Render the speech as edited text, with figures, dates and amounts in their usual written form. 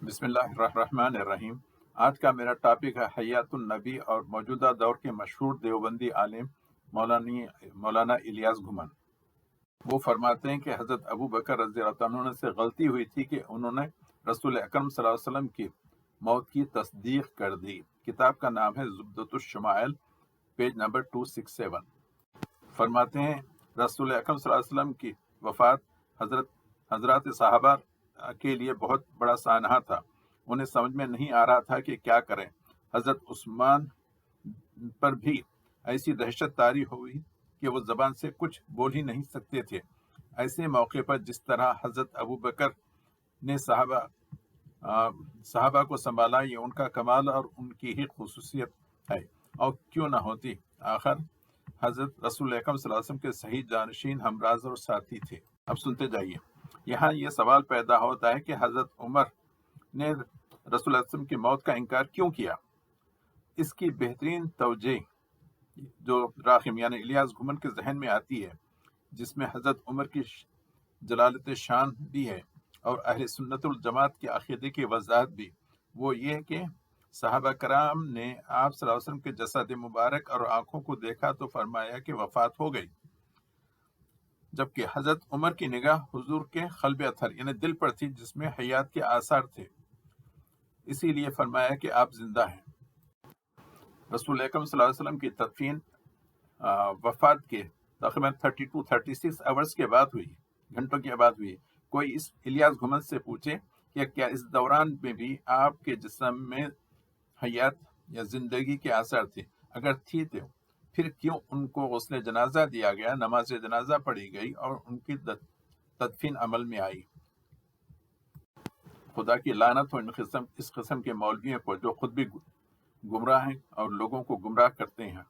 بسم اللہ الرحمن الرحیم۔ آج کا میرا ٹاپک ہے حیات النبی اور موجودہ دور کے مشہور دیوبندی عالم مولانا الیاس گھمن۔ وہ فرماتے ہیں کہ حضرت ابو بکر رضی اللہ عنہ سے غلطی ہوئی تھی کہ انہوں نے رسول اکرم صلی اللہ علیہ وسلم کی موت کی تصدیق کر دی۔ کتاب کا نام ہے زبدۃ الشمائل، پیج نمبر 267۔ فرماتے ہیں رسول اکرم صلی اللہ علیہ وسلم کی وفات حضرات صحابہ کے لیے بہت بڑا سانحہ تھا۔ انہیں سمجھ میں نہیں آ رہا تھا کہ کیا کریں۔ حضرت عثمان پر بھی ایسی دہشت طاری ہوئی کہ وہ زبان سے کچھ بول ہی نہیں سکتے تھے۔ ایسے موقع پر جس طرح حضرت ابو بکر نے صحابہ کو سنبھالا، یہ ان کا کمال اور ان کی ہی خصوصیت ہے، اور کیوں نہ ہوتی، آخر حضرت رسول اکرم صلی اللہ علیہ وسلم کے صحیح جانشین، ہمراز اور ساتھی تھے۔ اب سنتے جائیے۔ یہاں یہ سوال پیدا ہوتا ہے کہ حضرت عمر نے رسول اللہ علیہ وسلم کی موت کا انکار کیوں کیا؟ اس کی بہترین توجہ جو راغب یعنی الیاس گھمن کے ذہن میں آتی ہے، جس میں حضرت عمر کی جلالت شان بھی ہے اور اہل سنت الجماعت کے عقیدے کی وضاحت بھی، وہ یہ کہ صحابہ کرام نے آپ صلی اللہ علیہ وسلم کے جسد مبارک اور آنکھوں کو دیکھا تو فرمایا کہ وفات ہو گئی، جبکہ حضرت عمر کی نگاہ حضور کے قلب اطہر یعنی دل پر تھی، جس میں حیات کے آثار تھے، اسی لیے فرمایا کہ آپ زندہ ہیں۔ رسول اکرم صلی اللہ علیہ وسلم کی تدفین وفات کے تقریباً 36 آورز کے بعد ہوئی، گھنٹوں کے بعد ہوئی۔ کوئی اس الیاس گھمن سے پوچھے کہ کیا اس دوران میں بھی آپ کے جسم میں حیات یا زندگی کے آثار تھے؟ اگر تھی تو پھر کیوں ان کو غسل جنازہ دیا گیا، نماز جنازہ پڑھی گئی اور ان کی تدفین عمل میں آئی؟ خدا کی لعنت ہو اس قسم کے مولویوں کو جو خود بھی گمراہ ہیں اور لوگوں کو گمراہ کرتے ہیں۔